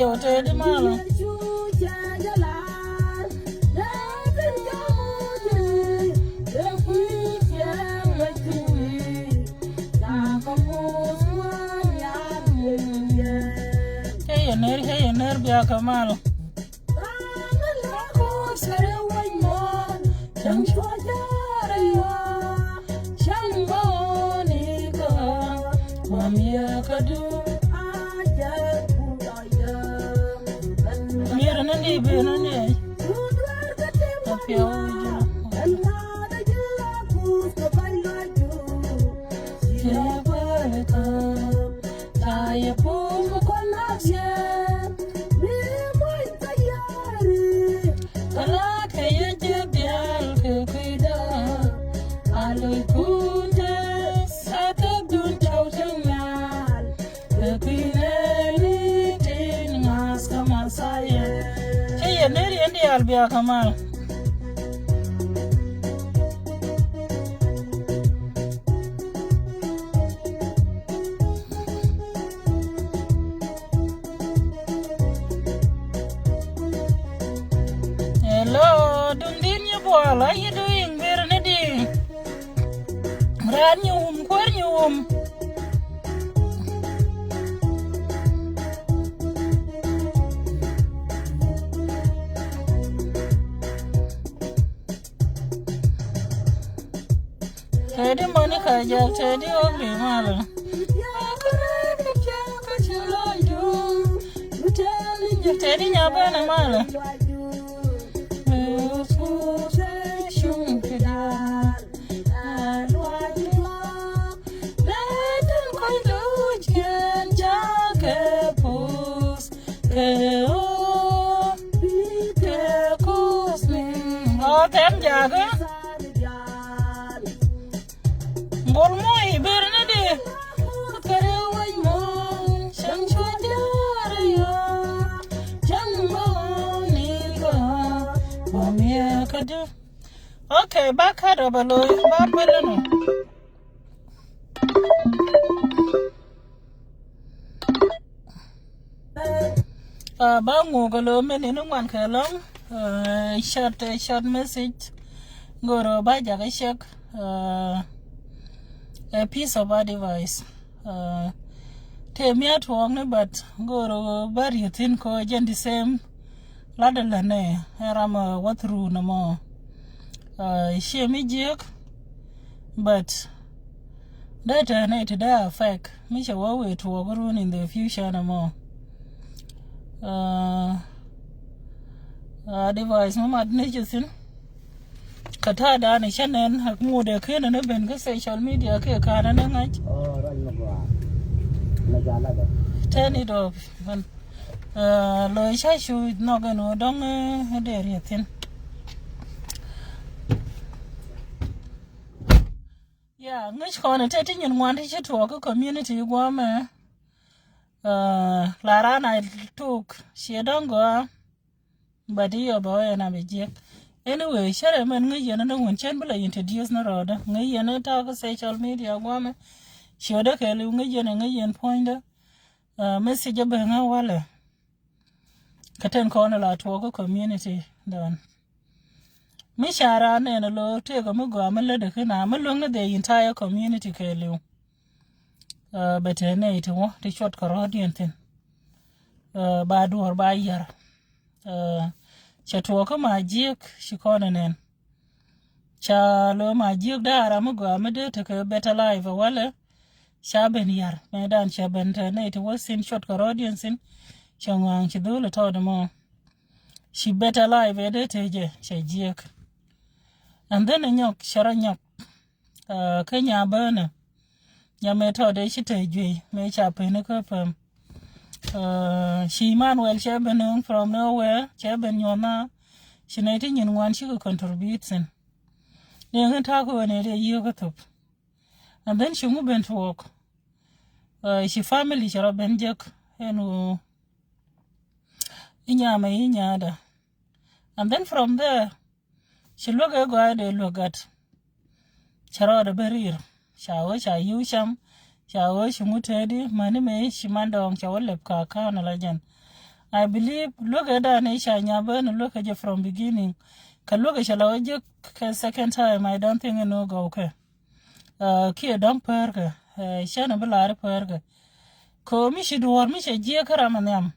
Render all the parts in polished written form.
yo te di malo. Hey, ner biya kamalo. Mira nani be nani. Apia ujo. Taya pum konasia. Kala kaya jebel ke kuida. Aloi kunde satab dun chau changal. Ke kuineli tin ngas kamal saya. Hey, neri endi albia kamal. Hello, Dundin Boal, how you doing? Bernadi. Ranyum, Quarium. Teddy Monica, Teddy Ogli, Mala. Teddy Yabana Mala. Tem jaga bol moy bernade kare way mo sang chojara yo jambo ni go bomia kadu. Okay, back hada balo ba pelano bangu galo meninu man kalong short message goro ba jaga shek a piece of advice te mi atwong ne but goro bari thin ko jen the same ladala ne rama what through no more she mi jek but that night that affect me sure we to work in the future no more device mama ne jusin kata da ne shanen hakmu da kai na ben ga social media kai kana nan ai ran na ba na jala da tani do ban lo shashu no ga no don da riatin ya ngi ko na te tin wan ti to ko community gwa ma lara na tuk she don go badi yo ba na beje anyway shere men ngi yana no won chen bula introduce na roda ngi yana ta ko social media gwa me shoda ke lu ngi yan point message ba nga wala katen ko na la to ko community don mi shara ne na lo te ko mu gwa me le de kana me lo ngi the entire community ke lu but ne ito wo the short ko audience tin ba duor ba yar chatwo ko majik shikona nen cha lo majik dara mu gwa me de to better life wala shaben yar medan shaben te ne to wasin short ko audience in changwang chidule to de mo she better life de te je chajik and then nyok sharanyok kenya bana nyame to de chite jwe me cha pe ne ko pam she Manuel Cheben from nowhere Cheben yona she na tin yin wan she could contribute in ne ta ko ne de yi ko top and then she moved to work she family she roben jek enu inya me inya da and then from there she look at charo da berir shawo sha yusham shawo shi mutedi mani me shi mandawang chawo lep ka na lajan I believe look at that nation yaben look at you from beginning. Can look at you second time I don't think no go okay. Ki don't perga. Shana belar perga. Ko mi shi duwar mi shi jiya karamanam.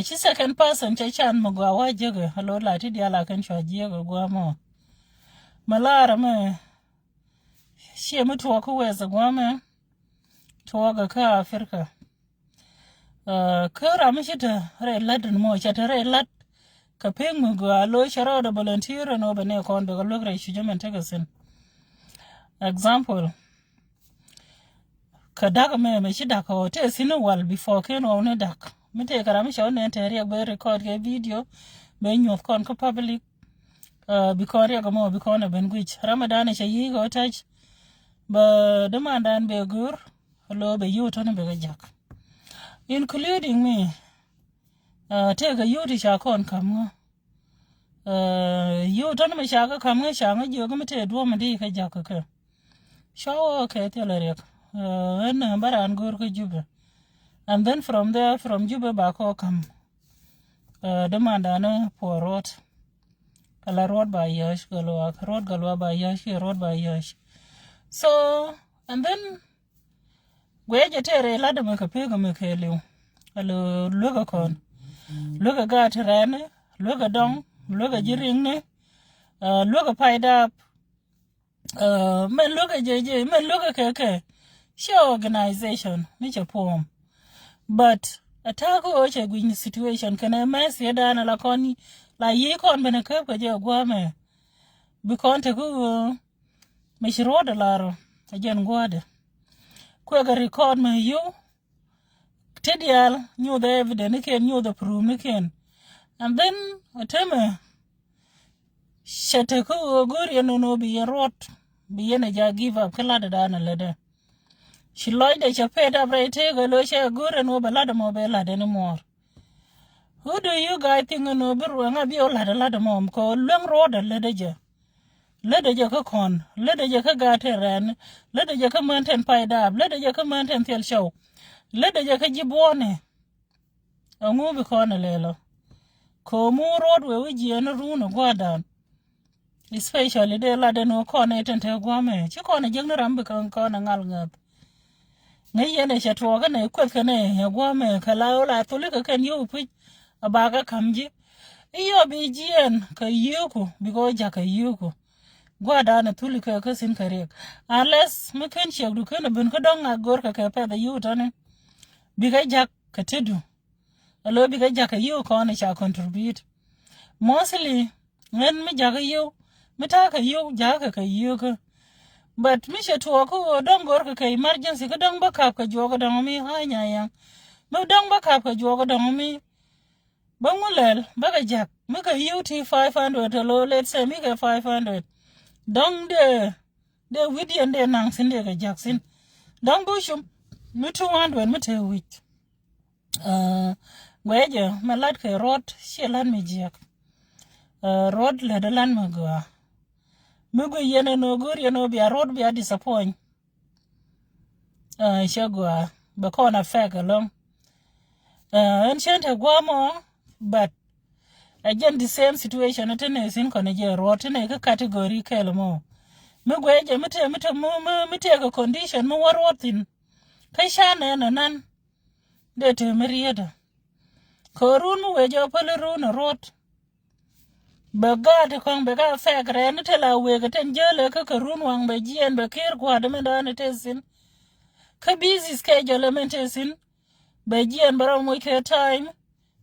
She second person che chan magwa wa jege. Hello lati dia la kan shwa jiya go mo. Malara me shi mu to ko weza gwa me. To ga ka Africa. Kara mi shi ta re ladin mo cha ta re lad ka ping mu go lo shara da volunteer no bane kon be lo gre shi jaman ta gasin. Example Kadak me shi dak ho te sinu wal before ken o ne dak. Me te kara mi sho ne te re be record ke video be nyot kon ko public because ya mo because na ben gwich Ramadan she yi go touch ba demandan be gur lo be you to ne be jak including me te ga you ti sha kon kam you to ne me sha ga kam sha ga jo ga me te do me di ka jak ka sho ke te le rek en baran gur ko jube and then from there from jube ba ko kam demandana for road kala road by yash galwa by yash road by yash so and then we jetere lada me ka pega me keliu alo luga kon luga gat rane luga dong luga jiring ne luga paida men luga jeje men luga keke show organization ni che pom but atako oche gwin situation kana mess yadana la koni la yi kon bene ka je gwame because te ku me shiro da laro ajen gwade ku ga record me you tedial knew the evidence ken knew the proof ken and then ateme shete ku guri no bi rot bi ne ja give up kala da na lede she loyde che peda brete go lo she guri no balada mo be la de no more. Who do you guys think no beru nga bi ola da da mom ko leng road ledeje ko kon ledeje ka gateren ledeje ka maintain paida ledeje ka maintain tel show ledeje ka jibone angu bi kon lelo ko mu road we wiji en runo gwadan especially de la de no kon eten te gwame chi kon jeng rambe kon kon ngal ngat ngai yene chatwo ka ne kwet ka ne gwame kala ola tuli ka ken yu pi abaga kamji iyo bi jien ka yuku bigo jaka yuku gwada na tuli ka sin karek unless meken shek du kana ben ka dong agor ka pe da yutane biga jak ka tedu alo biga jaka yu ko na cha contribute mostly when mi jaka yu mi ta ka yu jaka ka yuku but mi she to ko dong gor ka emergency ka dong backup ka joga dong mi hanya yang mi dong backup ka joga dong mi Bangulel, baga jack, make a UT 500 low, let's say make a 500. Dong de witty and de nang sin de Jackson. Dong bushum, me 200, me tell wit. Wager, my lad ka rod, she land me jack. Rod led a land magua. Mugu yene no good, be a road be a disappoint. Shagua, Bacona fag along. Ancient a guamo. But again the same situation at is in Conaja wrote in a category kelmo. Mugwaja me take a condition more rotin. Kaishan and none. De to Marietta. Corun wager Polaruna wrote. Bagad kong bega fag ran tell a wig at Angela Kakarun wang by G and Bakir Quadaman it is in. Kabizi schedule lamentation by G and Baram wake time.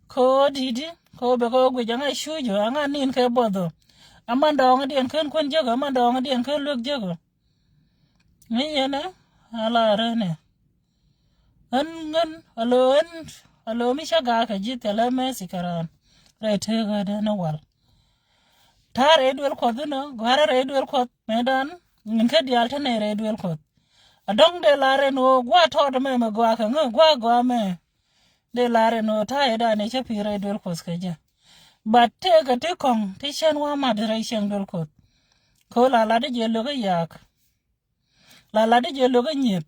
Ko didi ko be ko gwe janga shujo anga nin ke bodo amanda ngadi en kun jogo amanda ngadi en kun luk jogo ni yene ala rene an alo mi shaga ka jitela mesi karan rete ga da na wal tare dwel ko no gara re dwel ko medan nin ke dial tane re dwel ko adong de lare no gwa to me me gwa ka gwa me de lare no ta eda ne chapi re dwel kos kaja but te ga te kong te shan wa moderation dwel ko la de jelo ga yak la de jelo ga nyep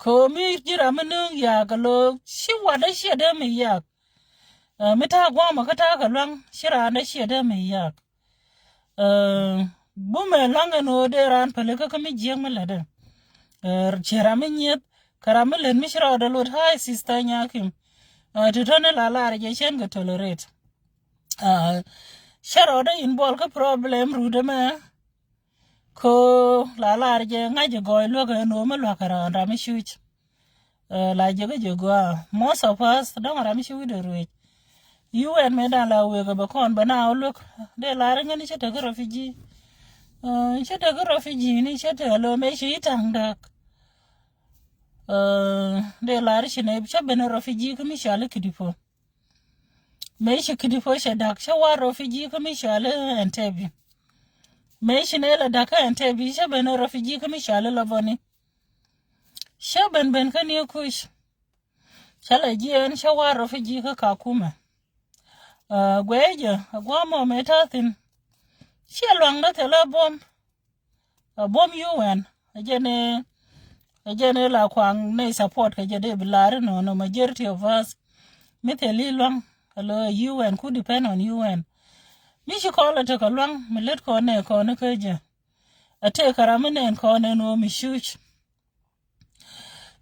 ko mi jira minu ya galo shi wada shi da mi yak mita gwa makata ga lang shira da shi da mi yak bume lang no de ran pale ka mi jeng malade chera mi nyet karama len mi shira da lot hi sister nyakim to tone la la je chen ga tolerate shara da in bol ka problem rude me ko la la je ngaje goy lo ga no ma lo kara ra mi shuch la je ga go most of us don't ra mi shu de ruich you and me da la we ga ba kon ba now look de la ra ngani chete ga refugee chete ga refugee ni chete lo me shi tang dak de la ra shine cha ben refugee ka mi shale kidifo me shi kidifo she dak sha wa refugee ka mi shale entebi me shi ne la daka entebi sha ben refugee ka mi shale la boni sha ben ka ni kush shala jien sha wa refugee ka kuma gweje agwamo metatin she long da tele bom UN ajene la kwang ne support ka jede bilare no majority of us meteli long hello UN could depend on UN mi shi ko la to ka long mi let ko ne ka je ate karamene ko ne no mi shuch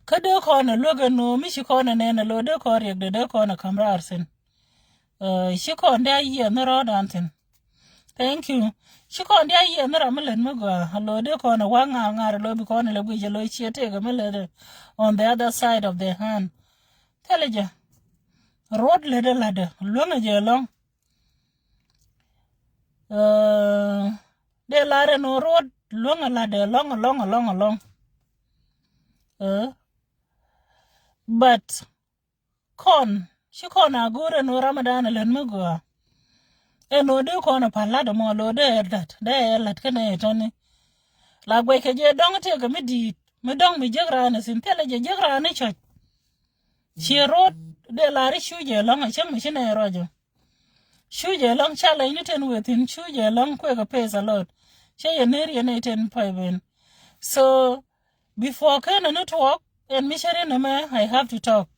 kado ko ne loga no mi shi ko ne lo de ko riek de ko na kamrar sen shi ko nda yi na rodanten thank you shi ko nda yi na ramalen maga lo de ko na wanga ngar lo bi ko ne le guje lo chiete ga mele on the other side of the hand teleja road le de lade lo na je long de lare no road lo na lade long but kon shi ko na gore no ramadan len maga no de ko na palada mo lo de lat kana etoni la gwe ke je dong te ga mi dong mi jegra na sin tele je jegra na cho chi road de la ri shuje long a chem shi na rojo shuje long chala ni ten within shuje long kwe ga pays a lot she ye neri ne ten paiben so before kana no talk and missionary na me I have to talk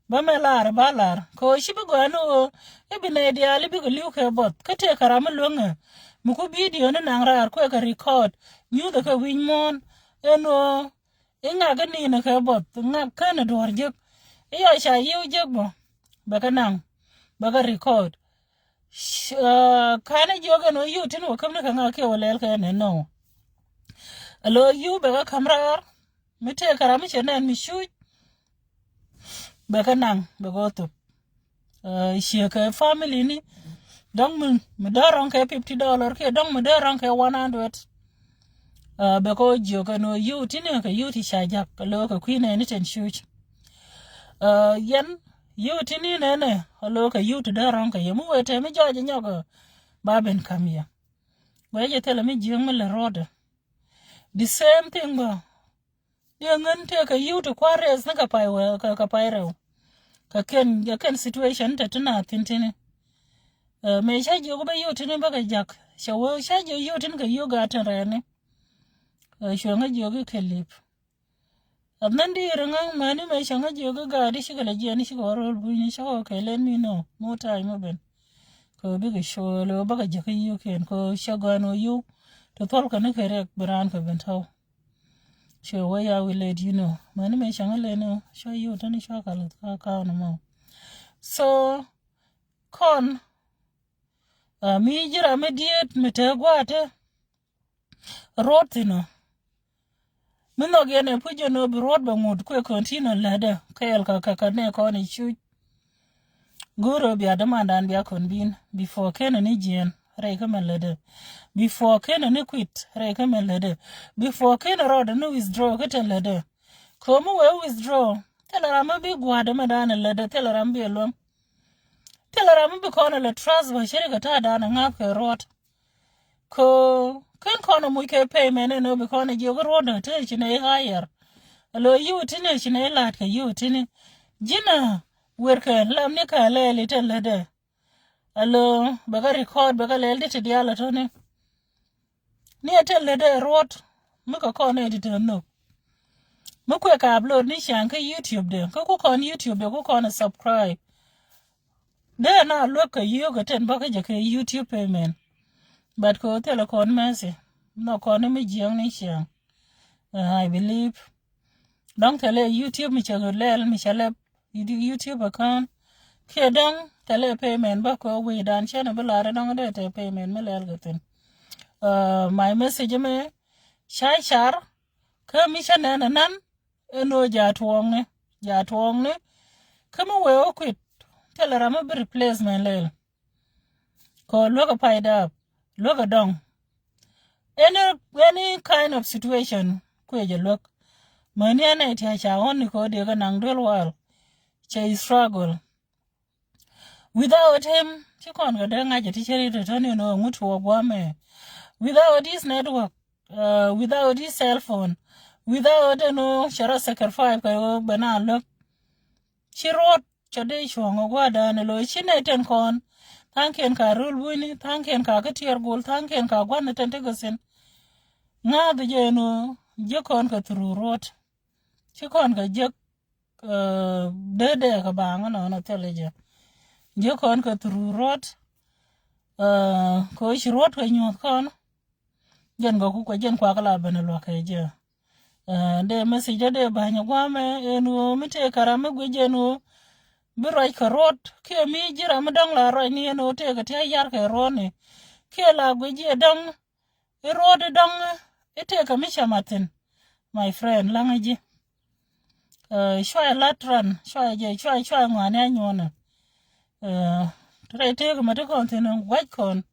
bamelar balar ko shibi gwano ibine dia libi go liuke bot kate karama lunga muku video na nangrar ko ka record nyu da ka winmon eno inga gani na ka bot nga kana dor je iyo sha yu je bo baka nang baka record kana joga no yu tin wo kamna ka nga ke walel ka ne no alo yu baka kamrar mite karama chenen mi shu baka nang bagoto she ka family ni dong mi daron ka $50 ke dong mi daron ka 100 bako joga no yuti ne ka yuti shaja lo ka kwina ni ten shuch yan yuti ni ne lo ka yuti daron ka yemu wete mi joje nyoga baben kamya waje tele mi jeng le roda the same thing ba yangan te ka yuti kwares na ka paiwa ka pairo ka ken situation ta tuna tintini me shaji go ba yuti ne baka jak shawo shaji yuti ka yoga tan rene shonga jogi kelip adnan di ranga mani me shanga jogi ga di shigala jeni shigoro bu ni shawo kelen mi no mo time ben ko biga sholo baka jaki yuken ko shagano yu to tol ka ne kere bran ka bentaw show way I will let you know mani me shanga le no show you tani shakala ka no mo so kon mi jira me diet me te gwate rotino mino gene pujo no bi road ba ngud kwe continue lada kayal ka ne ko ni chu guro bi adama dan bi akon bin before ken ni jien ray ka melede before ken ni quit ray ka melede before ken road no withdraw ka telede ko mu we withdraw telara ma bi gwada ma dan lede telara bi lom telara ma bi ko na le transfer shirika ta dan ngap road ko kan kono mu ke payment no bi kono jogo roda te chine higher lo yu tine chine lat ka yu tine jina werka lam ne ka le te lede alo baga record baga le te diala to ne ni te lede road mu ko kono edit no mukwe ka upload ni shan ka YouTube de ka ku kon YouTube de ku kon subscribe de na look ka yoga ten ba ka je ka YouTube payment but ko tele kon messy no kon mi jiang ni shan I believe don't tell YouTube mi chago lel mi chale YouTube account ke dong tele payment ba ko we dan chen ba la dong de te payment me lel gaten my message me shai char ka mi chane nan eno ja tuong ne kama we okwit tele rama be replacement lel ko loga paida loga dong any kind of situation kwe je look money ana iti cha on ko de ga nang dol wal che struggle without him ti kon ga de nga je ti cheri to tani no ngutu wa me without his network without his cell phone without no shara sacrifice ko bana look chirot chade chongo gwa da ne lo chine ten kon thanken ka rul buni thanken ka ka tier gol thanken ka gwa ne ten tegosen nga de je no je kon ka through road chi kon ka je de ka bang no teleje je kon ka through road ko shi road ka nyot kon jen go ku jen kwa kala bana lo ka je de message de ba nya gwa me eno mite karame gwe je no birai ka road ke mi jira mi dong la roi ni no te ka te yar ka rone ke la gwe je dong road dong ite ka mi chamatin my friend langaji shwa latran shwa je shwa ngwane nyona tre te ko mate kon ten white con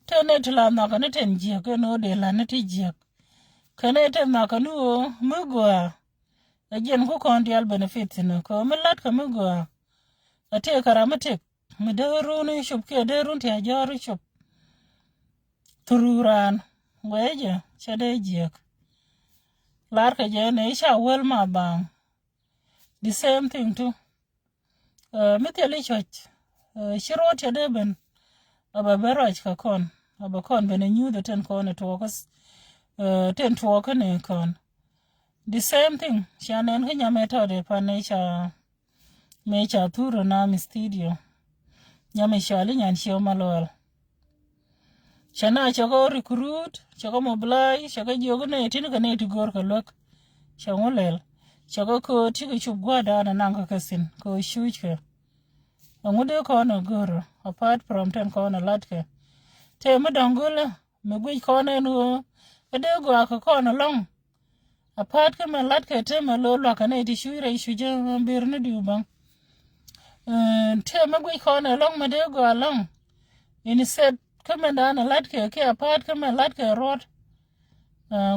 tene tla na ka ne ten je ko no de la ne ti je kane te na ka nu mugwa ajen ko kon dial benefit no ko melat ka mugwa ate karamate me de runi shup ke de run ti ajori shup tururan weje chade je lar ka je ne sha wel ma bang the same thing too miteli church shiro chade ben aba berach ka kon aba kon ben nyu the ten kon to was ten to ne kon the same thing shanen ka nyame to de panecha mecha turo na mi studio nyame shali nyan shio malol shana chako recruit chako mobilize chako jogo ne tin ka ne tigor ka lok shangolel chako ko tiki chubgwa da na nanga kasin ko shuchka angude ko na goro apart from ten ko na latke te madangula me gwi ko na no ede go ka ko na long apart ka me latke te me lo lo ka ne ti shuire shuje birne diubang te me gwi ko na long me de go long instead kama na latke ke apart kama latke road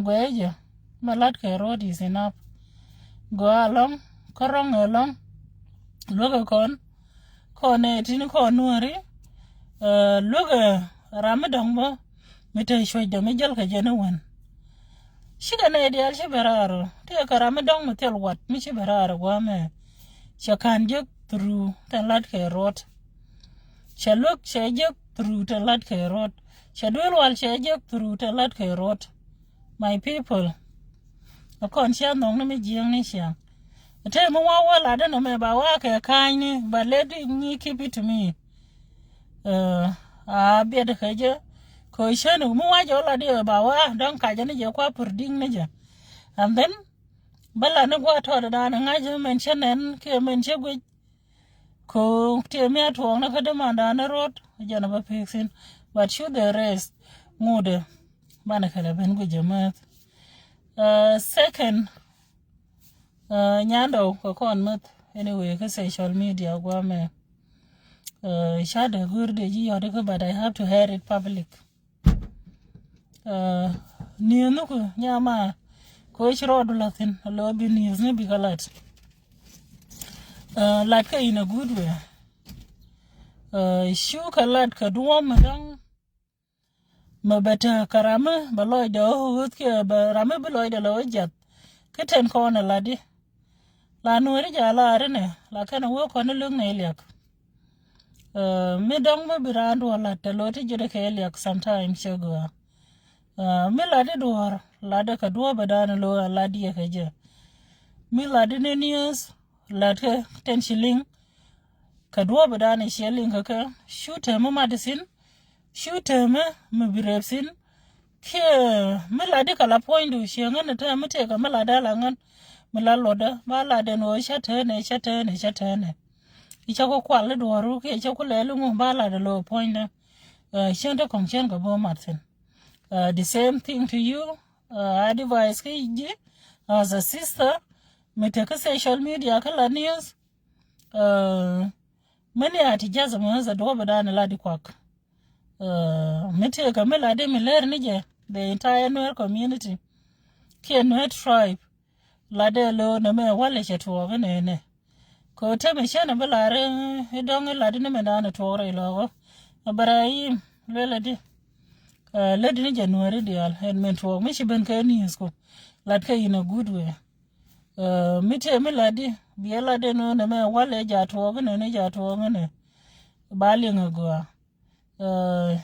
gweje ma latke road is enough go along korong along loga kon tin ko nuari loga ramadang bo mita shoy do me jal ka jena wan shiga na ideal shi beraro te ka ramadang mutel wat mi shi beraro wa me shakan je through the latke road shaluk sheje through the latke road shadwel wal sheje through the latke road my people akon sha nong na me jiang ni sha te mo wa wala da no me ba wa ke kai ni but let me keep it to me a be da ke je ko she no mo wa jo la de ba wa don ka je ne je kwa purding ne je and then bala na gwa to da na nga je men chenen ke men che gwe ko te me to na ka da ma da na road jana ba fixin but should the rest ngode bana kala ben go jamaat second nyando ko kon mat anyway ka social media gwa me shada gurde ji yode ko but I have to hear it public ni no ko nyama ko shiro do latin lobby news ne bigalat like in a good way shuka lad ka duwa madang mabata karama baloy da hut ke barame baloy da lojat keten ko na ladi la nuori jala rene la kana wo ko na lung ne lek me dong me birandu wala te loti jode ke lek sometimes shego me ladi duwar lada ka duwa badana lo ladi ke je mi ladine news ladke 10 shilling kadwa badane shilling kaka shoot ma medicine shoot ma birepsin ke mi lade kala point du shengana ta mute ka malada langan milaloda balade no shatane ichako kwale dwaru ke ichako lelu mo balade lo point shenda konchen ka bo martin the same thing to you advice ke as a sister me take social media kala news many atijaza mwanza do badana ladi kwak me take me lade me ler nije the entire Nuer community ke Nuer tribe lade lo na me wale chetwo ne ko te me shana balare dong lade ne me dana tore lo barai lele di lady ni January dial and mentwo me shiben ka news ko lad ka in a good way mite me ladi biela de no na me wale jatwo ne jatwo ne bali ngwa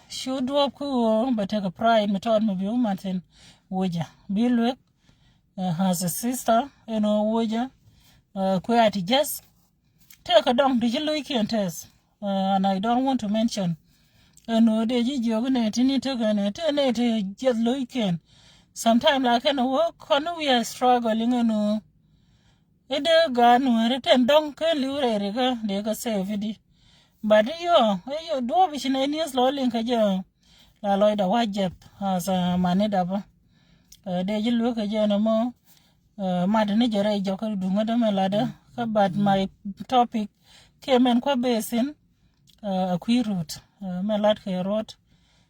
should walk but take a pride me told me be woman woja bilwe has a sister woja kwati just take a dong did you look and test and I don't want to mention de ji ne tini to gane te just look sometimes like work on we are struggling ede ganu ten dong ke liure rega de ka save di but yo do bi shine news lo link ja la loida wajep as a manida ba de ji lu ka ja no mo mad ne jere jo ka dunga de melada ka but my topic came in kwa basin a queer root melad ke road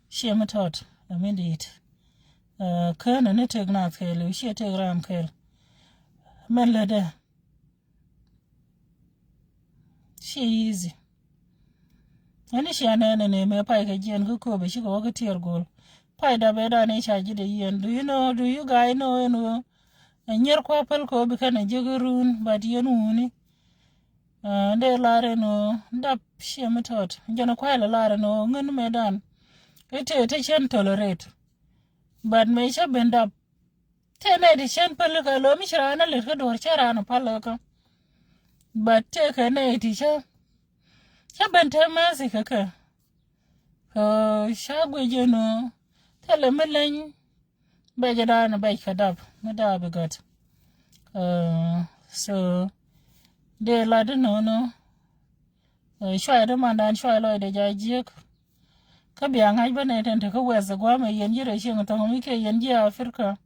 she metot amendit kana ne tegna khele she tegram khel melada she easy ani shi anene ne me pai ka jen ko be shi ko ka tier gol pai da be da ne shaji de yen do you guys know nyer ko pel ko be kana jigurun but yenu ni de lare no ndap shi metot jona kwa lare no ngun medan ete te chen tolerate but me sha benda tene di chen pel ka lo mi shana le ka dor chara no palo ka but te ka ne ti sha bente masi kaka shagwe jeno tele melen bejada na bai kadab madab got so de la de no shwa de mandan shwa lo de jajik ka biya ngai bane tan ta ka wesa gwa mai yanji da shi mutum muke yanji a Afrika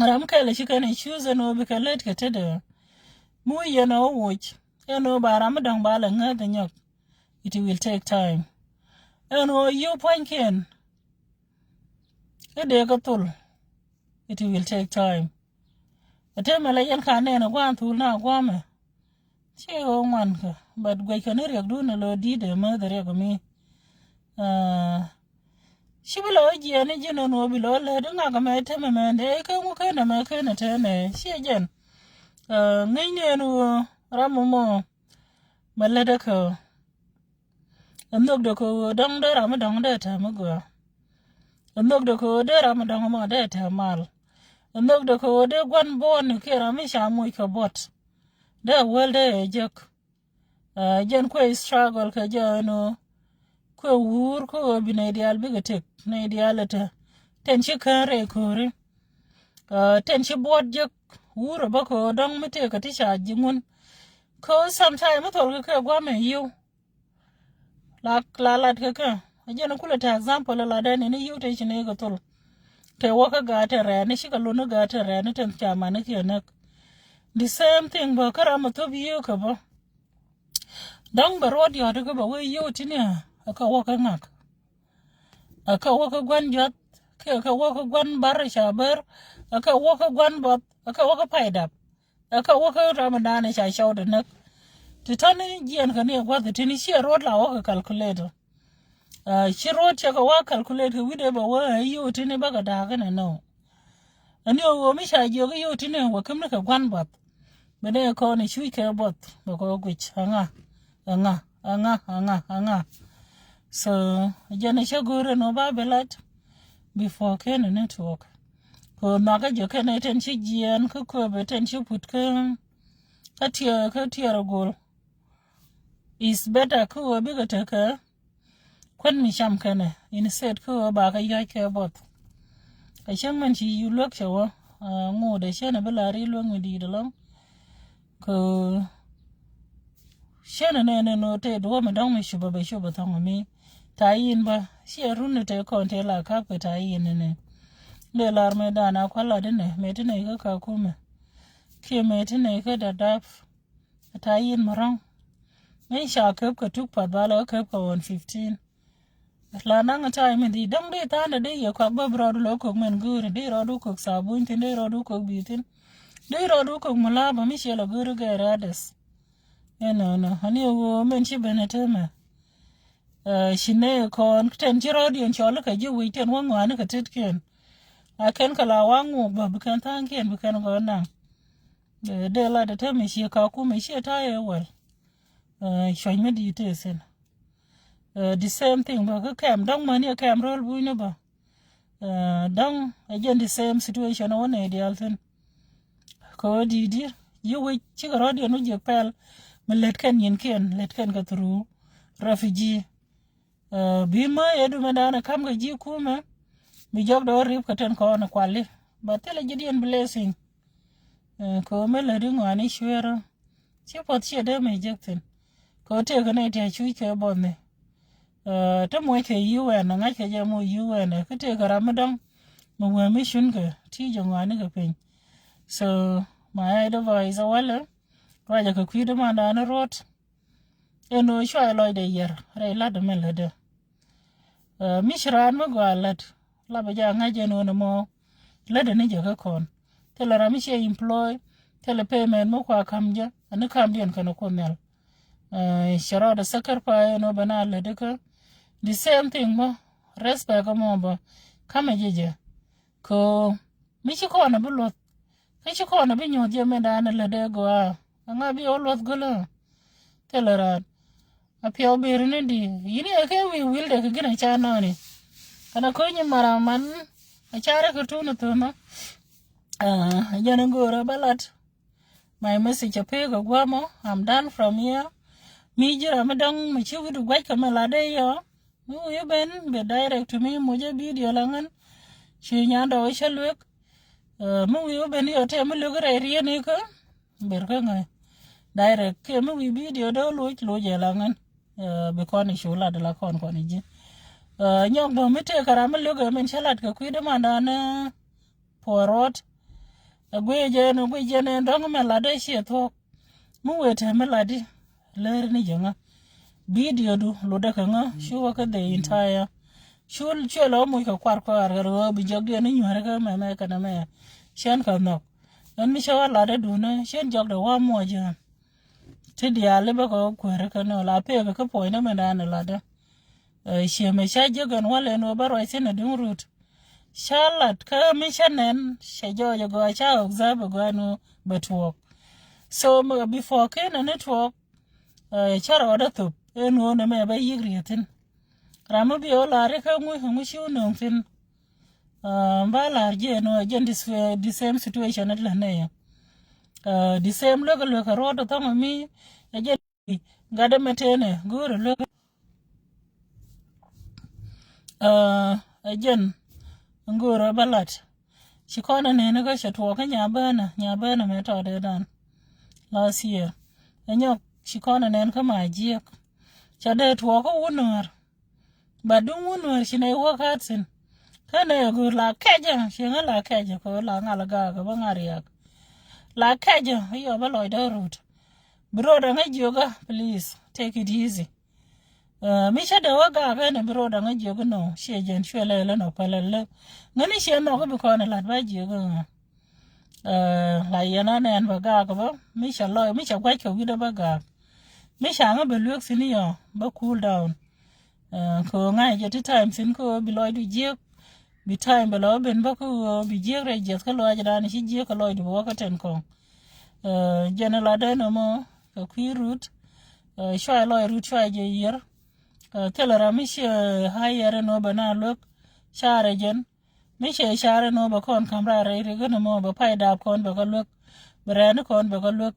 ram kai la shi kana choose no bi ka let ka tada mu yana watch bara mu dan bala ngada nyok it will take time you point it will take time atema la yan kane na gwan tul na gwame che o man ka but gwe kana rek du na lo di de ma dare ko mi shibilo ji ani jino no bilo le dunga ga me teme me de ka mu kana me kana tene she jen ngine no ramumo malada ko andok do ko dong de ram dong de ta magwa andok do ko de ram dong ma de ta mal andok do ko de gwan bon ke ram sha mu ko bot de wel de jek jen ko struggle ka jano ko wur ko bi ne dial bi gatek ne dial ta ten shi kare kore ten shi bot jek wur ba ko dong mete ka ti sha jingun ko sometime to ka gwa me yu la ka ajana kula ta example la da ne yu ta shi ne ga tol te waka ga ta ra ne shi ka lo no ga ta ra ne tan ta ma ne ke na the same thing ba kara ma to biyu ka ba dang ba rod yo ta ba we yu ti ne aka waka ngak aka waka gwan jot ke aka waka gwan bar shabar aka waka gwan bot aka waka paidap aka waka ramadana sha shauda nak titani jian ka ne gwa tini shi rod la waka calculator shi rod cha ka wa calculator wide ba wa yu tini ba ga da kana no ani o mi sha jo yu tini wa kam ka gwan bot bene ko ni shui ka bot ba ko gwich anga so jana shagore no ba belat before ken network ko na ka je ka ne ten chi jian ko be ten chi put ka tier gol is better ko be ka ta ka kwen mi sham kana instead ko ba ka ya ke bot ka shang man chi yu lok chawa ngo de shena bela ri lo ngudi de long ko shena ne no te do me dong me shuba be shuba thong mi ta yin ba shi run te kon te la ka pe ta yin ne le lar me dana kwala de ne me te ne ka kuma ke me te ne ka da daf ta yin marang me sha ka tuk pa ba la ka 115 la nang time di dang de ta na de ya kwa ba bro lo ko men gur de ro du ko sabun tin de ro du ko bitin de ro du ko mala ba mi shela gur ga rades no hani wo men chi benetema shine kon ten chi ro di chol ka ji wi ten wang wan ka tit ken a ken kala wangu ba bukan tan ken bukan go na de la de te mi shi ka ku mi shi ta ye wal shoy me di te sen the same thing ba ka kem dong mani kem rol bu ne ba dong again the same situation one ideal thing ko di you wi chi ro di no je pel me let ken yin ken let ken ka through refugee bi ma edu me dana kam ga ji kuma mi job do rip ka ten ko na kwali ba tele jidian blessing ko me le ri ngani shwero chi pot chi de me jekten ko te ga ne te chu ke bonne ta mo ke UN na nga ke ja mo UN ka te ga ramadan mo wa mi shun ga ti jo ngani ga pen so my advice wala raja ka kwida ma da na rot eno shwa lo de yer re la de me le de mishran mo galat la ba ja nga je no mo le de ni je ka kon te la rami she employ te le payment mo kwa kamja an kam dien kana ko mel shara da sakar pa no bana le de ka the same thing mo respect mo ba kama jeje ko mi chi ko na bulo chi ko na bi nyo je me da na le de go nga bi olot golo te la ra a pio bir ne di yini ke wi wil de ke na cha no ni kana ko ni mara man a chara ko tu no to no jana ngora balat my message a pe go gwamo I'm done from here mi jira madang mi chi wudu gwai kamala de yo mu ye ben be direct to me mo je video langan chi nyanda o shalwek mu ye ben yo te mu lu gre ri ni ko ber ka ngai direct ke mu video do lo je langan be ko ni shula de la kon ni je nyong do mi te kara mu lu ga men shalat ka ku de mandana porot gwe je ne ndong me la de she to mu wete me la di ler ni jenga video du lo de kanga shuwa ka the entire shul chelo mu ka kwar ro bi jogde ni nyare ka me ka na me shen ka no an mi shawa la de du na shen jogde wa mo je ti dia le ba ko kwar ka no la pe ka po na me na la de she me sha jogan wale no baro ise na dun root shalat ka mi shanen she jo go cha observe go no betwork so before ken a network chara oda to eno na me ba yigriatin ramu bi ola re ka mu shi no fin ba la je no again the same situation at la ne the same local ka rodo to mi again gada metene guru lo again ngoro balat shikona ne ga shatwo ka nyabana me to de dan last year enyo shikona ne ka maji chade to ko wonor badun wonor shine wakatsin kana go la kaja shinga la kaja ko la ngala ga bangariak la kaja yo ba loy do root broda ngajoga please take it easy mi shade waga ga ne broda ngajoga no shejen shwele le no palale ngani she no ko ko na la ba joga la yana ne an baga ba mi sha lo mi sha gwa ko wi do baga mi sha nga be luok sini yo ba cool down ko ngai je time sin ko bi loy du je bi time be lo ben ba ko bi je re je ko lo ja ni shi je ko lo du ko ten ko jena la de no mo ko kwi root shwa lo root shwa je yer telara mi she hayere no bana lok share jen mi she share no ba kon kamra re ri gno mo ba pai da kon ba ko luk brand kon ba ko luk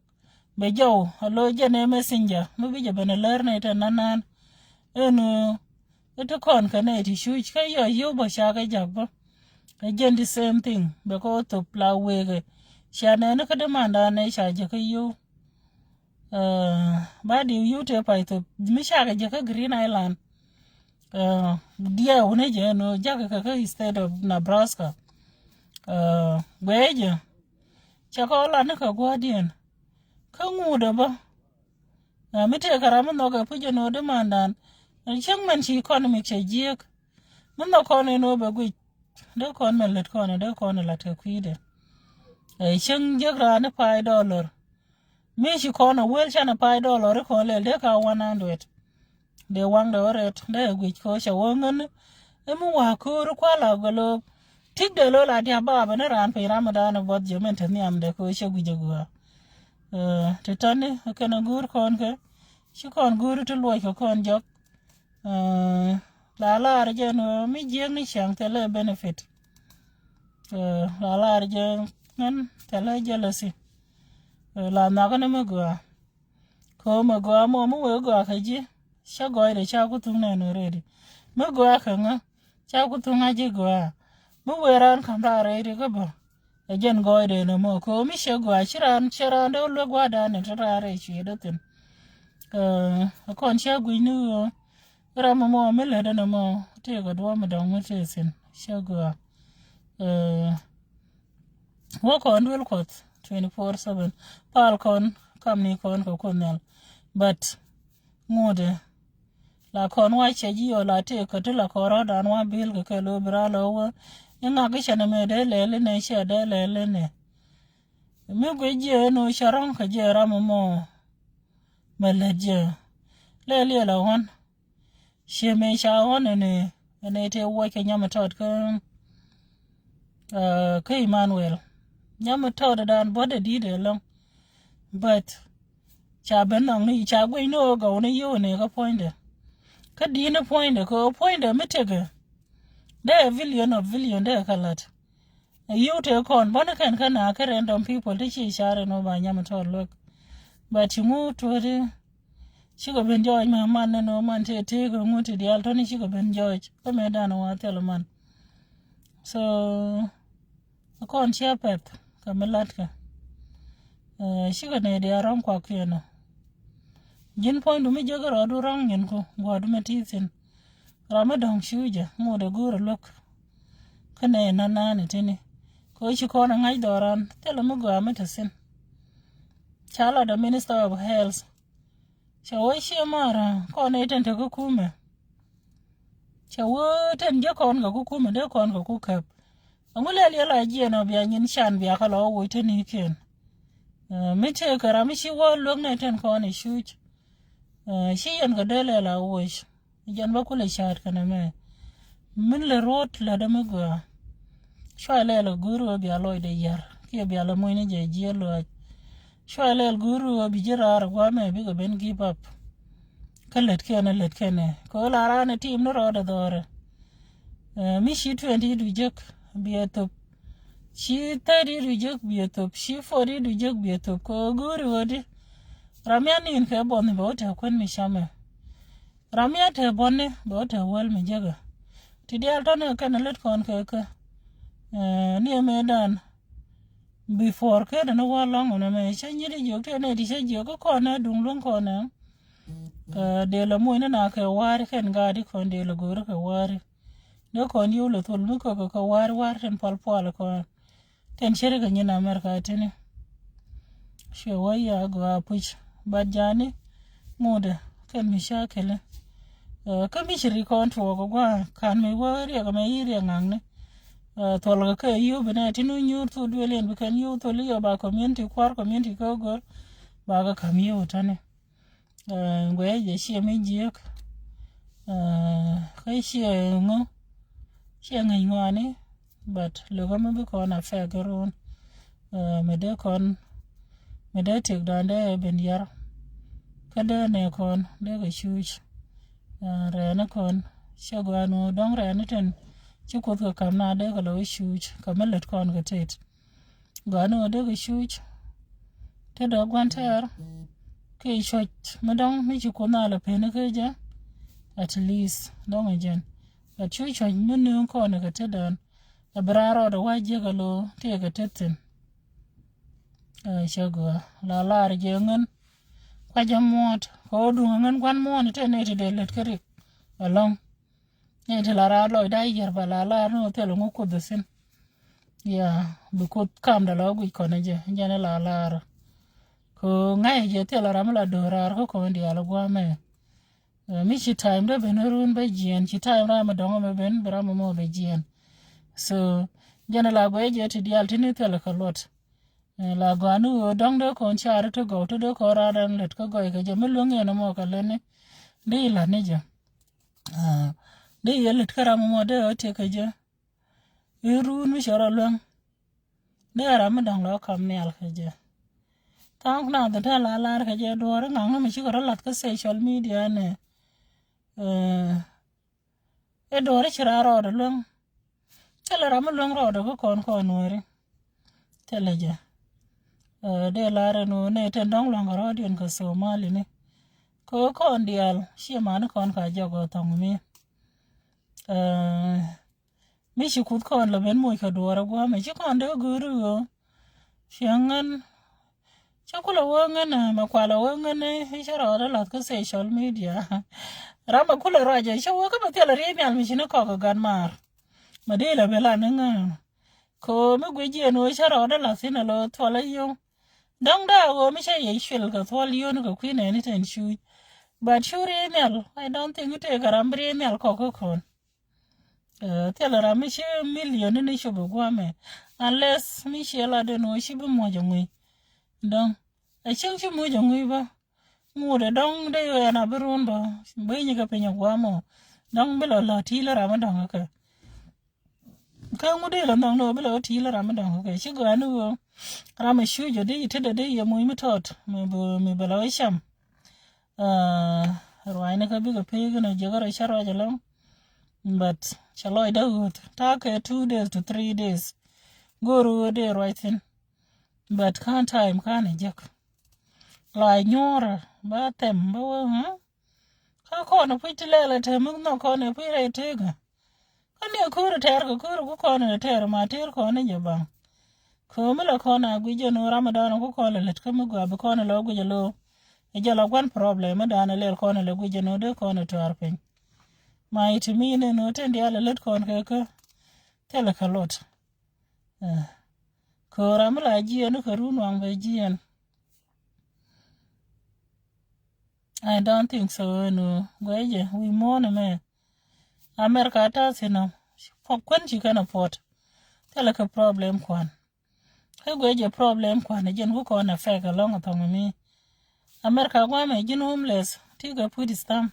be jow lo jene messenger mu bi je bene ler ne ta nanan eno ito kon ka ne ti shu ka yo ba sha ka jak ba again the same thing be ko to pla we sha ne ka de manda ne sha je ka yo ba di yu te pa to mi sha ka je ka Green Island dia one je no jak ka instead of Nebraska gweje cha ko la ne ka guardian ka ngude ba mi te kara no ka pu je no de mandan chang man chi economic che jiek mun no ko ne no ba gwi de kon me let kon de kon la te kwide chang je ra ne $5 mi chi ko na wel cha na $5 ko le de ka 100 de wang de ret de gwi ko cha wongen e mu wa ko ru kwa la golo tik de lo la dia ba ba ne ran pe ramadan bot je men te niam de ko che gwi je gwa te tane ka na gur kon ke chi kon gur to lo ko kon jok la arjen mi jeng ni chang tele benefit la arjen nan tele jealousy la na ko me go ko me go mo we go ka ji sha go ire cha ku tung ne no redi me go ka nga cha ku tung a ji go mu we ran kam da re ri go bo ejen go ire no mo ko mi sha go chiran de lo go da ne tra re chi do tin kon sha gu nu rama mo mele dana mo te go do mo dong te sin shago wo kon wel kot 24/7 pal kon kam ni kon ko konel but ngode la kon wa che ji yo la te ko to la ko ro dan wa bil ke lo bra lo wo nga ke chana me de le ne she de le ne mi go je no sharon ka je rama mo mele je le la won she me sha won ne te wo ke nyama tot ko Emmanuel nyama tot dan bode di de long but cha ben nong ni cha gwe no go ne yo ne ka point ka di ne point ko point me tege de villion de kalat you te kon bon kan kana ka random people te chi share no ba nyama tot look but you to de chico ben George ma man no man te go muti di alto ni chico ben George ko me dano wa telo man so akon chia pet ka melatka chico ne di aram kwa keno jin point mi jogo rodu rong nyen ko god me tisin ramadong shuja mo de guru lok kane nanane tini ko chico na ngai doran telo mo go ametasin chala the Minister of Health chawo shi mara kon eten te ko kume chawo ten je kon ga kume de kon ga kukap angule le la je no bia nyin shan bia ka lo wo te ni ken mi te kara mi shi wo lok ne ten kon shuch shi yen ga de le la wo shi jan ba kule shat kana me min le rot la de me go shwa le guru bia lo de yar ki bia la mo ni je lo shwa le guru bi jira gwa me bi go ben give up let kene ko la rana team no roda dore mi shi 20 du jek bietop shi 30 du jek bietop shi 40 du jek bietop ko guru wodi ramya nin ke bon bo ta kon mi shame ramya te bonne bo ta wel mi jaga ti dial to ne kan let kon ke ni me dan before ke no wa long no me chanyi di jok te ne di se jok ko na dung long ko na de la mo na ka war ken gadi kon de la gor ka war no kon yu lo tol mu ko ka war ten pal pal ko ten shere ga nyina America tene she waya go apuch bajani moda ken mi shakele ka mi shiri kon to go gwa kan mi war ya ga me yiri ngang ne tol ka yu bena tinu nyu to de len bi kan yu to li ba community ko go ba ga kam yu tane ngwe je shi mi jiek kai shi ngo shi ngai ngani but lo ga me ko na fe garon me de tek dande ben yar kada ne kon de ga shuch re na kon shagwanu don re na ten chứ cô thừa cầm na đấy cái lối shuj cầm lật con cái tết gọi nó đấy cái shuj thế đó quan thế cái short mà đông mấy chú cô na là phải nó cái chứ at least đông ở trên but chú short mình nương con cái tết đó là braro đó quay giờ cái lối thì cái tết tin shago la la rồi giờ ngân qua jam mot ko du ngân quan mot thế này thì để lật cái rịch along này thì là ra lôi đây giờ và la nó theo là ngô cô được xin yeah bị cô cam đã lo quỳ còn này giờ này la ko ngay giờ theo là ra mà là đồ ra ko còn đi alo qua mẹ mi chỉ time đó bên run bây giờ chỉ time ra mà đóng mà bên bra mà mua bây giờ so này là bây giờ thì đi al thì theo là cái lot là gua nu đóng đó còn cha đó go to đó có ra đang lật có gọi cái giờ mới luôn nghe nó mua cái lên đi là này giờ đi giờ lật cái ra mà mua đó thì cái giờ run mi sợ luôn đó ra mà đóng đó cầm mèo cái giờ tao nào từ thế là cái giờ đồ đó ngang mà chỉ có lật cái social media này cái đồ đó chỉ ra rồi đó luôn thế là làm luôn rồi đó có con nuôi thế là giờ để là rồi nó này trên đông lòng rồi điện cái số mà liền này có con đi al xí mà nó con cả giờ có thằng mi chỉ cút con là bên môi cái đồ đó qua mà chỉ con đó guru xiang ngân chắc có là ngân à mà qua là ngân này hay sao đó là cái social media ra mà có là rồi giờ sao cái mà theo là riêng mình chỉ nó có cái gan mà đây là về là nữa ko mấy quý gì nó sao đó là xin là thôi là yêu đông đảo mấy cái gì xuyên cái thôi yêu nó cái queen này thì chui but sure email I don't think it take a email có con theo là ra mấy cái million này chụp qua mẹ unless mấy cái là để nói chỉ bên mua cho người đông ai chẳng chịu mua cho người ba mua để đông đây rồi na berun ba bây giờ cái penyo qua mà đông bây giờ là thi là ra mà đông cái mua đây là đông nó bây giờ thi là ra mà đông cái chứ cái nữa ra mà sưu cho đây thế đây giờ mua mới thọt mình bây giờ xem rồi này cái biết cái phe cái này giờ cái sao rồi lắm but chalo đâu take 2 days to 3 days go ro there right in but can't time can't jack lại nhora ba tem ba ha ka ko na piti lele te mug no ko ne pire tega ka ne ko ro ter ko ne ter ma ter ko ne jaba ko me la ko na gwi jo no ramadan ko le let ka mu ga ba ko ne lo gwi jo lo e jo la gwan problem da na le ko ne le gwi jo no de ko ne to arpen ma it mi ne no ten dia le let ko ne ka tele ka lot ko ramla ji no ka ru no ang be ji I don't think so, no. Gwaje, we mourn me. America does, you know. When she can afford. Tell like a problem, Kwan. Hey, gwaje problem, Kwan. Again, who can affect along upon me. America, why me, you homeless. Take a put his thumb.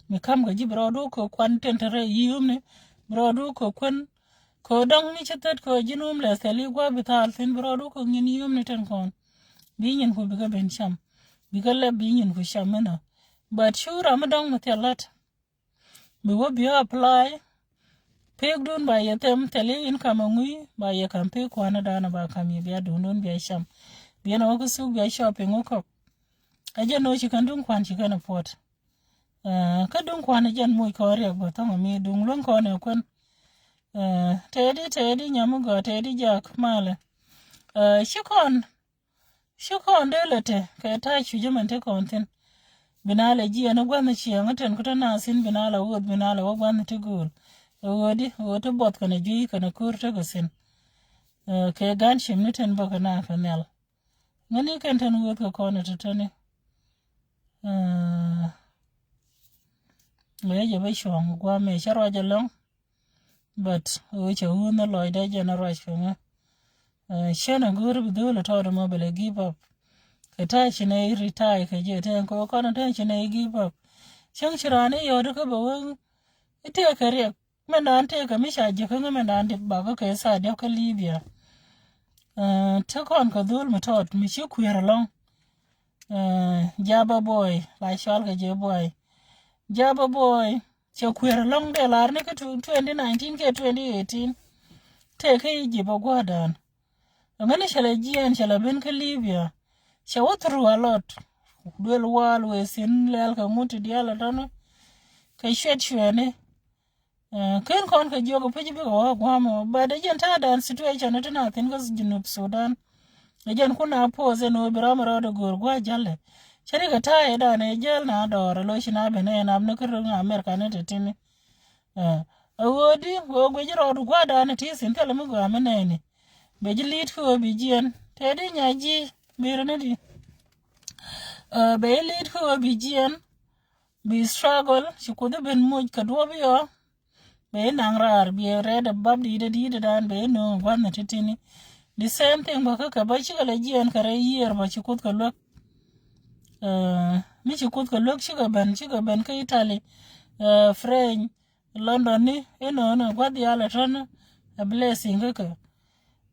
Me come go give Broduko, Kwan tentere, you, Broduko, Kwan. Ko dong ni chatat ko you homeless. Tell you what without thin Broduko, you knit con. Being in who become bencham. Because le being for shamina. But sure I'm a dong with your lot. We will be apply. Pig done by your them telling income on we by your can pick one down about come you be a don't be a sham. Be an also be a shopping or cock. I just know she can do one she can afford. Kadung kwan again muy correct but on me dung long corner quan. Teddy nyamugo Teddy Jack Male. Shukon delete ka ta chuje man te konten binala ji na gwan chi an ten ko na sin binala wod binala wa gwan te gol wodi woto bot kana ji kana kur te go sin ke gan shim ni ten ba kana fanel ngani kan ten wod ko kono to tane le je ba shong gwa me sharo je long but o che hu na loy da generation shana guru bidula todo mobile give up kata chine retire ka je ten ko kono ten chine give up shang shirane yodo ka bawo ite kare men dan te ka misha je ka men dan de ba ka sa de ka libya ta kon ka dul mutot mi shi kuyar long jaba boy la shal ka je boy jaba boy che kwere long de lar ne ke 2019 ke 2018 te ke jibo gwadan ngane shala jien shala ben ke Libya she wo through a lot duel wal we sin lel ka muti diala tano ke shwene ken kon ke jogo piji bi go gwamo but again ta dan situation to na tin gas junub Sudan again kuna pose no birama rodo gor gwa jalle shari ka ta eda ne jel na dora lo shina bene na amne kuru na America ne tetini awodi wo gwe jiro gwa da ne tisin kala mu gwa menene be jilit ko bi jien tedi nyaji birne di be lit ko bi jien bi struggle shikude ben moj kadwo biyo be nang rar bi red bab di dan be no gwan tetini the same thing ba ka ba chi kala jien kare year ba chikut ka lok mi chikut ka lok chi ka ban ka Italy French London ni no gwa di ala ton a blessing ka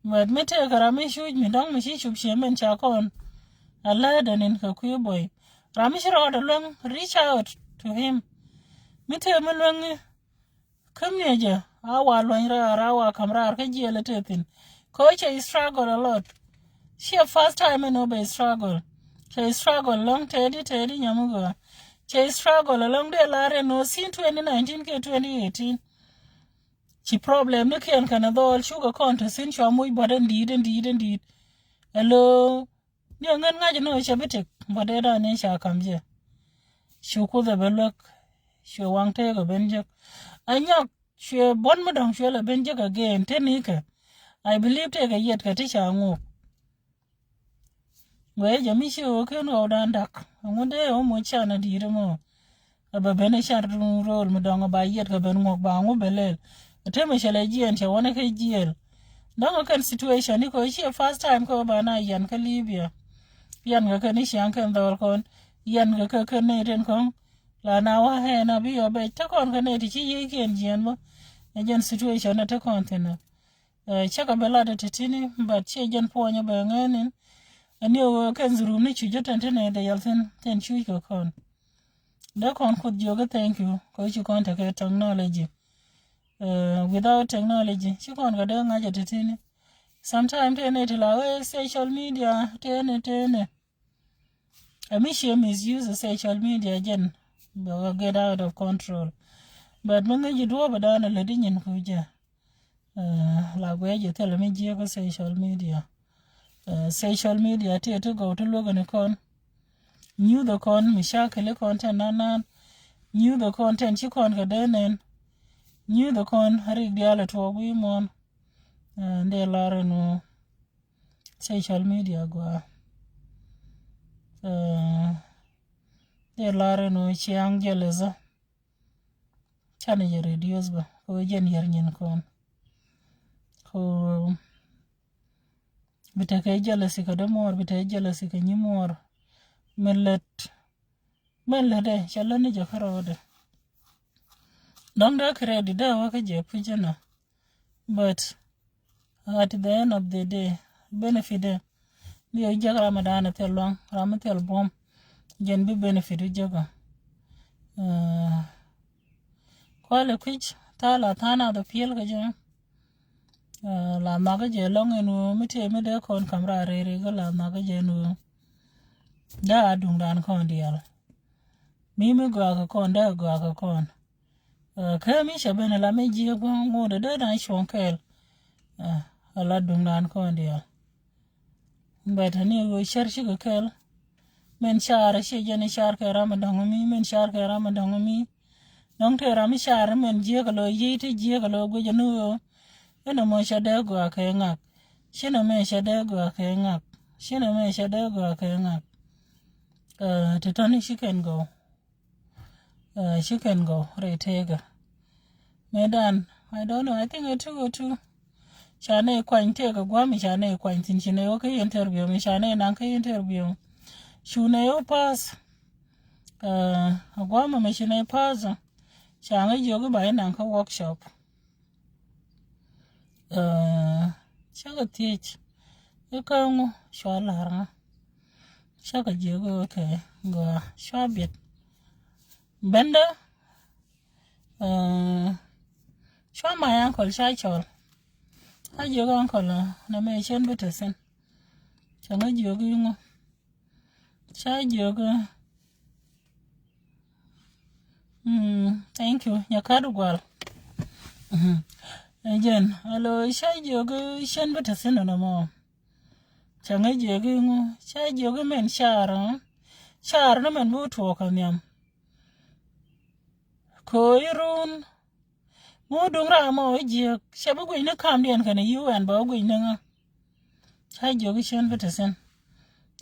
but me te kara mi shuj mi dong mi shi chub shemen cha kon ala danin ka kuy boy rami shiro da long reach out to him mi te me long kam ne ja awa lon ra wa kamrar ka jele tepin coach I struggle a lot she first time no be struggle she struggle long tedi nyamugo she struggle along de lare no sin 2019 ke 2018 she problem ne ken kana dol sugar content sin sho muy boden did hello ni ngan ngaji no shabitik bodeda ne sha kamje shuku the belok sho wangte go benjek anyok she bon madong she la benjek again tenike I believe take a yet katisha ngu we jamishi oke no dandak ngunde o mo chana dire mo aba bene char rol madong ba yet ka ben ngok ba ngu belel ateme shale jien che wona ke jiel dongo kan situation ni ko chi first time ko ba na yan ka Libya yan ga kan shan kan dol kon yan ga ka kan ne ren kon la na wa he na bi yo be ta kon kan ne ti yi ken jien mo jen situation na ta kon tena chaka bela de tetini but che jen ponya ba nganin ani o kan zuru ni chu jotan tene de yalten ten chu ko kon da kon ko joga thank you ko chi kon ta ke technology without technology chi kon ga da ngaja tetini sometimes tene tilawe social media tene amishi misuse social media jen ba get out of control but manga jidwa badana ladinyin kuja la gweje tele mi je ko social media te to go to logo ne kon new the con mi shakele content nanan new the content chi kon ga denen new the con hari diala to wi mon de lare no social media go de lare no chiang jeleza chane je radios ba ko jen yer nyen kon ko bitake jealousy ka demor bitake jealousy ka nyimor mellet de chalani jakarode don't da credit da waka je pujana but at the end of the day benefit ni jaga ramadan telong ramatel bom jen bi benefit jaga kwale kwich tala tana da fiel ga jen la maga je long enu mite me de kon kamra rere ga la maga je nu da dung dan kon dial mi me go ka kon da go ka kon ka mi shabene la me je go ngode da dan shonkel ala dung dan kon dial beta ni go sharshi go kel men shara she jene shar ka ramadan mi men shar ka ramadan mi nong te ram shar men je ga lo yite je ga lo go jenu eno mo shade go akengak shino me shade go akengak shino me shade go akengak tetani she can go retega medan I don't know I think it too shane kwany tega gwami shane kwany tin shine yo ke interview mi shane nan ke interview shune yo pass gwama me shine pass shane jogo ba nan ka workshop shaka teach yukango shwalara shaka jego ke go shwabet benda show my uncle chai chol ha jo uncle na me chen bete sen changa jo gi ngo chai jo ga thank you nyakadu gwal again alo chai jo ga chen bete sen na mo changa jo gi ngo chai jo ga men char na men bu to ka nyam ko irun mo dong ra mo je shabu gwi na kam den kana UN ba gwi na nga chai jo gi chen bete sen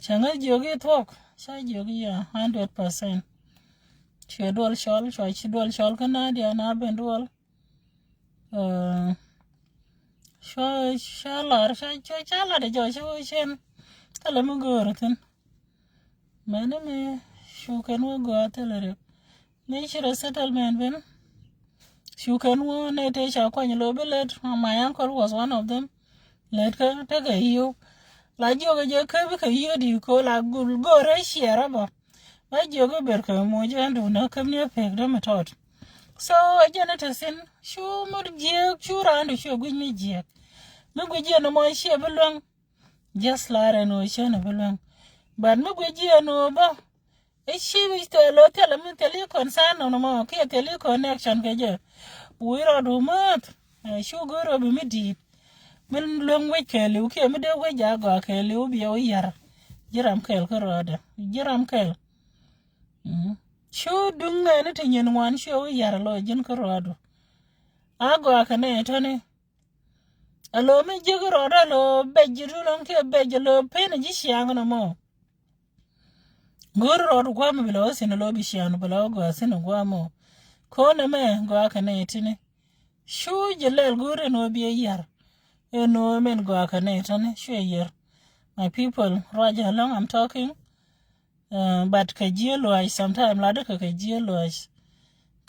changa jo gi thok chai jo gi ya 100% che dol shol choi chi dol shol kana dia na ben dol shalar chala de jo shu chen kala mo gorten mane me shu kan wo go telere ne shira settlement ben shu kan wo ne te cha kwa ni lo belet my uncle was one of them let ka ta ga yo la jo ga je ka bi ka yo di ko la gul go re shera ba jo ga ber ka mo je ndu na kam ne pe da matot so ajana ta sin shu mur je shu randu shu gwi mi je mi gwi je no mo she belong just la re no she no belong but mi gwi je no ba e she wi to lo tele mi tele concern no mo ke tele connection ke je we ro do mat shu go ro bi mi di min long we ke lu ke mi de we ja go ke lu bi o yar jiram kel ko ro da jiram kel shu dunga ne tinyen wan shu yar lo jin ko rodo ago akane to ne alo me jigo rodo lo bejiru lon ke bejelo pene ji shiang no mo goro rodo kwa me lo sin lo bi shiang blo go sin go mo ko ne me go akane tine shu jelel gore no bi yar no men go akane to ne shu yar my people roger long I'm talking but ka jielo ai sometime la de ka jielo ai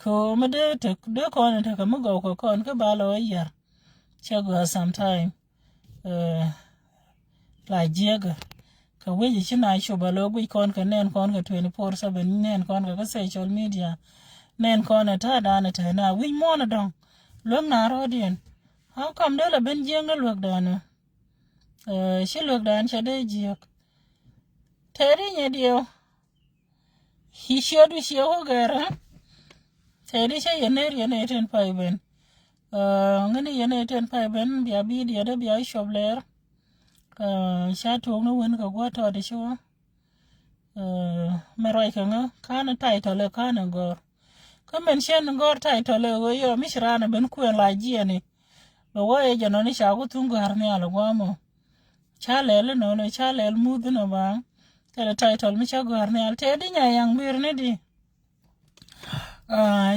ko me de ko ne ta mo go ko kon ka ba lo yar chago sometime la jiega ka we ji na sho ba lo gwi kon ka nen kon ka 24/7 nen kon ka social media nen kon ta da na ta na wi mo na dong lo na rodien how come de la ben jeng na lo da no shi lo da cha de jiek teri nye dio he should be sure gara teri cha yene ten pai ben ngani yene ten pai ben bia bi dia de bia shobler sha to no wen ka gwa to de sho me roi ka nga kana title kana gor ka men shen gor title go yo mishrana ben ku la jiene lo wo e jano ni sha ku tun gar ne ala gwa mo cha lele no cha lele mudu no ba tele title mi cha gar ne al te di nya yang bir ne di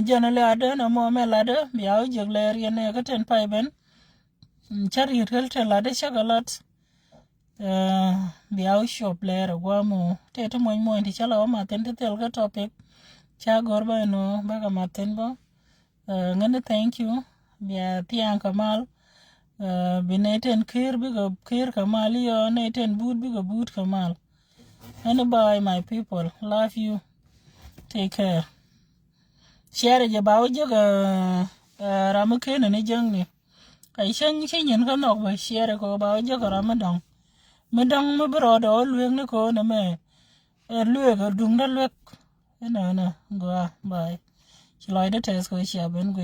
jana le ada na mo me la de biaw jeg le yene ka ten pai ben chari tel te la de shagalat biaw shop le gwa mo te to mo ti chala ma ten te tel ka topic cha gor ba no ba ka ma ten bo ngane thank you bia tiang kamal bineten kir bi go kir kamal yo neten bud bi go bud kamal and bye my people love you take care share je bawo je ga ramu ke ne jeng ni kai shen shi nyen ka nok ba share ko bawo je ga ramadang medang me bro do luen ne ko ne me lue ga dung da lek na go bye shi lai da tes ko shi ben go